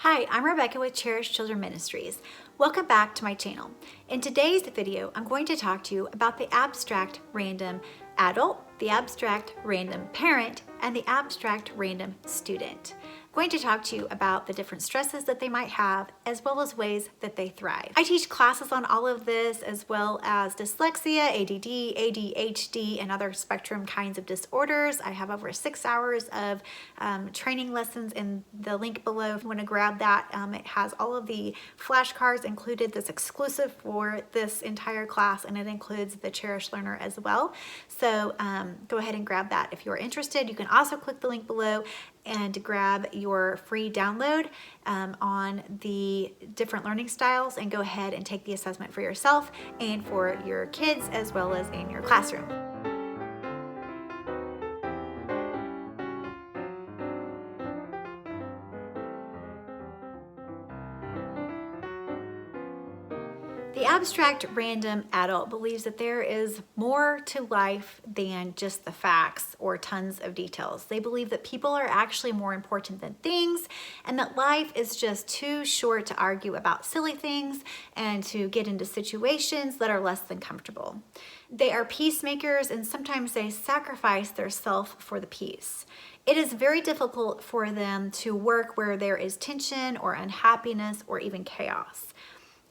Hi, I'm Rebecca with Cherished Children Ministries. Welcome back to my channel. In today's video, I'm going to talk to you about the abstract random adult, the abstract random parent, and the abstract random student. I'm going to talk to you about the different stresses that they might have, as well as ways that they thrive. I teach classes on all of this, as well as dyslexia, ADD, ADHD, and other spectrum kinds of disorders. I have over 6 hours of training lessons in the link below. If you want to grab that, it has all of the flashcards included that's exclusive for this entire class, and it includes the Cherished Learner as well. So go ahead and grab that if you're interested. You can also click the link below and grab your free download on the different learning styles and go ahead and take the assessment for yourself and for your kids as well as in your classroom. The abstract random adult believes that there is more to life than just the facts or tons of details. They believe that people are actually more important than things, and that life is just too short to argue about silly things and to get into situations that are less than comfortable. They are peacemakers, and sometimes they sacrifice their self for the peace. It is very difficult for them to work where there is tension or unhappiness or even chaos.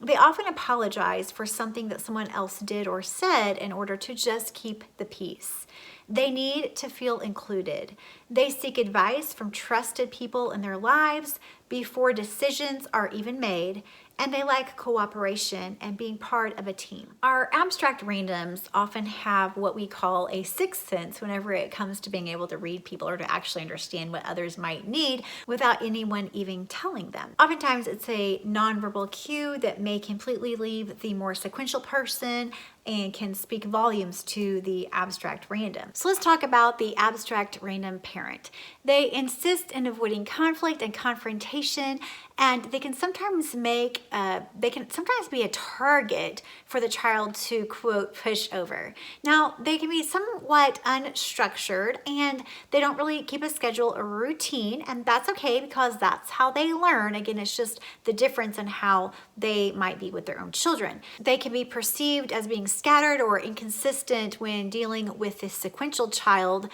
They often apologize for something that someone else did or said in order to just keep the peace. They need to feel included. They seek advice from trusted people in their lives before decisions are even made, and they like cooperation and being part of a team. Our abstract randoms often have what we call a sixth sense whenever it comes to being able to read people or to actually understand what others might need without anyone even telling them. Oftentimes it's a nonverbal cue that may completely leave the more sequential person and can speak volumes to the abstract random. So let's talk about the abstract random parent. They insist in avoiding conflict and confrontation, and they can sometimes be a target for the child to, quote, push over. Now, they can be somewhat unstructured, and they don't really keep a schedule or routine, and that's okay because that's how they learn. Again, it's just the difference in how they might be with their own children. They can be perceived as being scattered or inconsistent when dealing with the sequential child.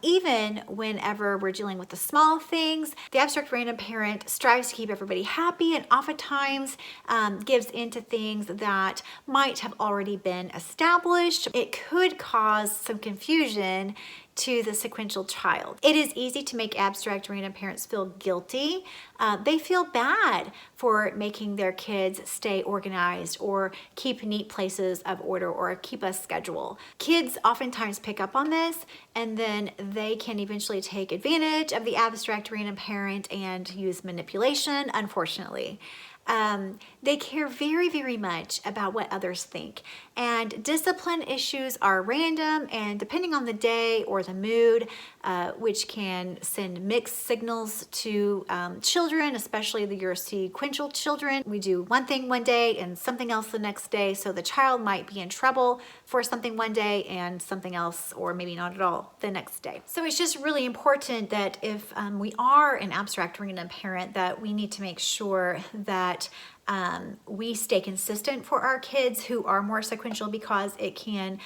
Even whenever we're dealing with the small things, the abstract random parent strives to keep everybody happy and oftentimes gives into things that might have already been established. It could cause some confusion to the sequential child. It is easy to make abstract random parents feel guilty. They feel bad for making their kids stay organized or keep neat places of order or keep a schedule. Kids oftentimes pick up on this, and then they can eventually take advantage of the abstract random parent and use manipulation, unfortunately. They care very, very much about what others think. And discipline issues are random and depending on the day or the mood, which can send mixed signals to children, especially your sequential children. We do one thing one day and something else the next day. So the child might be in trouble for something one day and something else, or maybe not at all, the next day. So it's just really important that if we are an abstract random parent, that we need to make sure that we stay consistent for our kids who are more sequential, because it can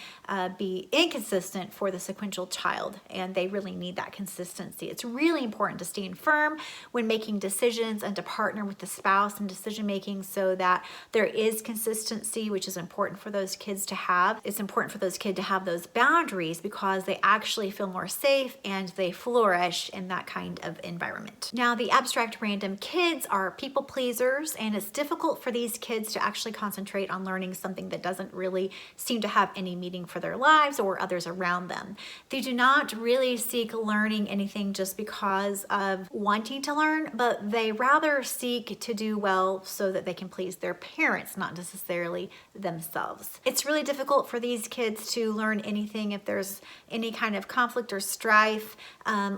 be inconsistent for the sequential child, and they really need that consistency. It's really important to stand firm when making decisions and to partner with the spouse in decision making so that there is consistency, which is important for those kids to have. It's important for those kids to have those boundaries because they actually feel more safe and they flourish in that kind of environment. Now, the abstract random kids are people pleasers, and it's difficult for these kids to actually concentrate on learning something that doesn't really seem to have any meaning for their lives or others around them. They do not really seek learning anything just because of wanting to learn, but they rather seek to do well so that they can please their parents, not necessarily themselves. It's really difficult for these kids to learn anything if there's any kind of conflict or strife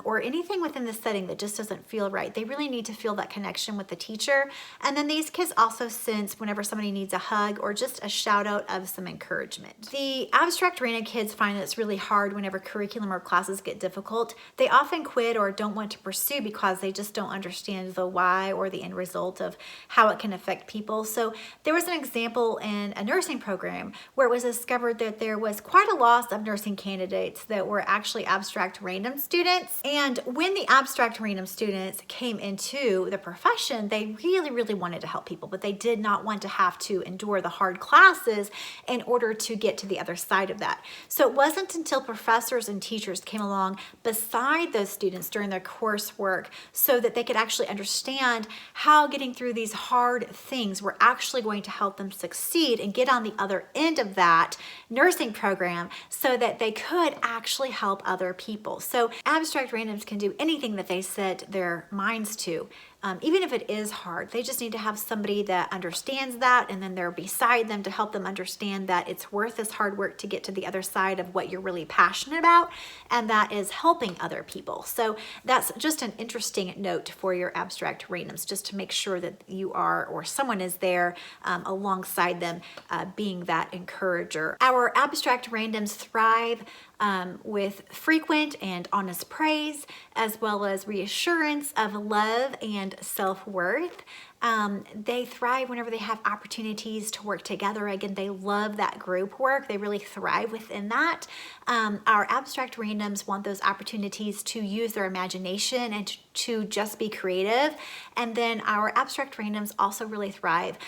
or anything within the setting that just doesn't feel right. They really need to feel that connection with the teacher. And then these kids also sense whenever somebody needs a hug or just a shout out of some encouragement. The abstract random kids find that it's really hard whenever curriculum or classes get difficult. They often quit or don't want to pursue because they just don't understand the why or the end result of how it can affect people. So there was an example in a nursing program where it was discovered that there was quite a loss of nursing candidates that were actually abstract random students. And when the abstract random students came into the profession, they really wanted to help people, but they did not want to have to endure the hard classes in order to get to the other side of that. So it wasn't until professors and teachers came along beside those students during their coursework so that they could actually understand how getting through these hard things were actually going to help them succeed and get on the other end of that nursing program so that they could actually help other people. So abstract randoms can do anything that they set their minds to. Even if it is hard, they just need to have somebody that understands that, and then they're beside them to help them understand that it's worth this hard work to get to the other side of what you're really passionate about, and that is helping other people. So that's just an interesting note for your abstract randoms, just to make sure that you are, or someone is there alongside them, being that encourager. Our abstract randoms thrive with frequent and honest praise, as well as reassurance of love and self-worth. They thrive whenever they have opportunities to work together. Again, they love that group work. They really thrive within that. Our abstract randoms want those opportunities to use their imagination and to just be creative. And then our abstract randoms also really thrive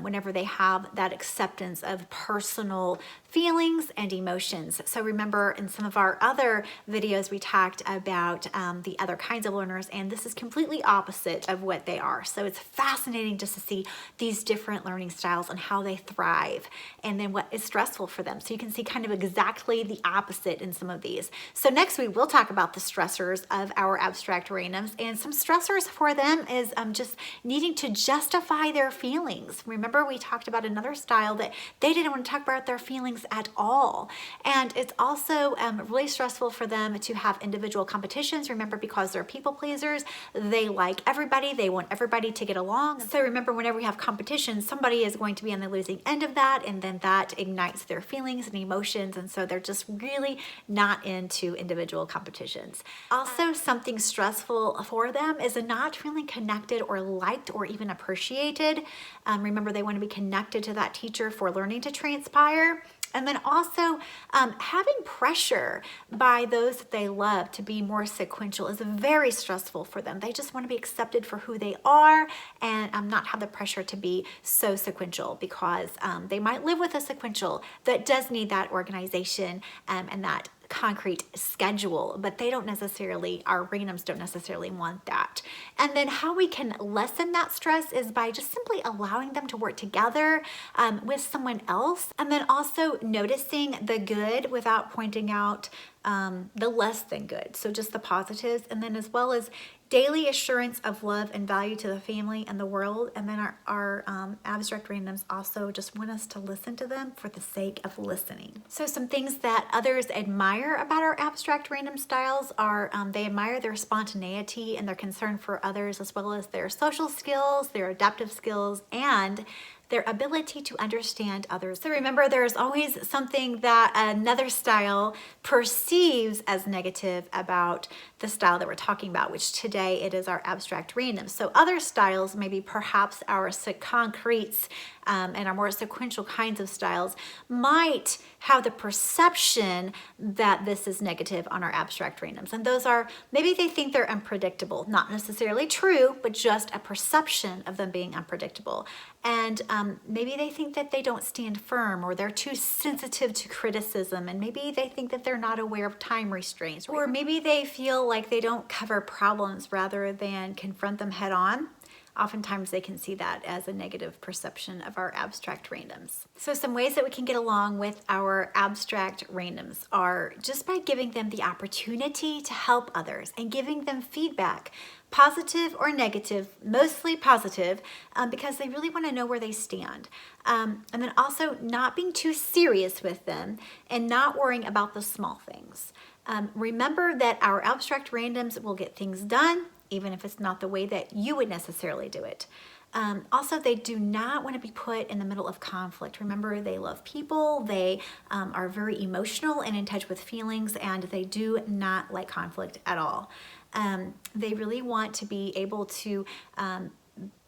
whenever they have that acceptance of personal feelings and emotions. So remember, in some of our other videos, we talked about the other kinds of learners, and this is completely opposite of what they are. So it's fascinating just to see these different learning styles and how they thrive, and then what is stressful for them. So you can see kind of exactly the opposite in some of these. So next week, we'll talk about the stressors of our abstract randoms, and some stressors for them is just needing to justify their feelings. Remember, we talked about another style that they didn't want to talk about their feelings at all. And it's also really stressful for them to have individual competitions. Remember, because they're people pleasers, they like everybody, they want everybody to get along. So remember, whenever we have competition, somebody is going to be on the losing end of that, and then that ignites their feelings and emotions, and so they're just really not into individual competitions. Also, something stressful for them is not feeling connected or liked or even appreciated. Remember, they want to be connected to that teacher for learning to transpire. And then also having pressure by those that they love to be more sequential is very stressful for them. They just want to be accepted for who they are and not have the pressure to be so sequential, because they might live with a sequential that does need that organization and that concrete schedule, but they don't necessarily, our randoms don't necessarily want that. And then how we can lessen that stress is by just simply allowing them to work together with someone else, and then also noticing the good without pointing out the less than good. So just the positives, and then as well as daily assurance of love and value to the family and the world. And then our abstract randoms also just want us to listen to them for the sake of listening. So some things that others admire about our abstract random styles are they admire their spontaneity and their concern for others, as well as their social skills, their adaptive skills, and their ability to understand others. So remember, there's always something that another style perceives as negative about the style that we're talking about, which today it is our abstract random. So other styles, maybe perhaps our concretes and our more sequential kinds of styles, might have the perception that this is negative on our abstract randoms. And those are, maybe they think they're unpredictable, not necessarily true, but just a perception of them being unpredictable. And maybe they think that they don't stand firm, or they're too sensitive to criticism, and maybe they think that they're not aware of time restraints, or maybe they feel like they don't cover problems rather than confront them head on. Oftentimes they can see that as a negative perception of our abstract randoms. So some ways that we can get along with our abstract randoms are just by giving them the opportunity to help others and giving them feedback, positive or negative, mostly positive, because they really want to know where they stand. And then also not being too serious with them and not worrying about the small things. Remember that our abstract randoms will get things done. even if it's not the way that you would necessarily do it. Also, they do not want to be put in the middle of conflict. Remember, they love people, they are very emotional and in touch with feelings, and they do not like conflict at all. They really want to be able to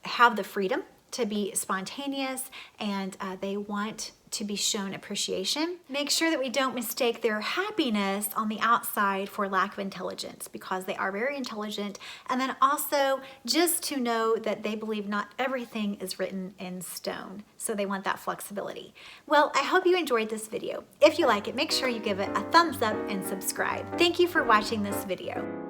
have the freedom to be spontaneous, and they want to be shown appreciation. Make sure that we don't mistake their happiness on the outside for lack of intelligence, because they are very intelligent. And then also just to know that they believe not everything is written in stone. So they want that flexibility. Well, I hope you enjoyed this video. If you like it, make sure you give it a thumbs up and subscribe. Thank you for watching this video.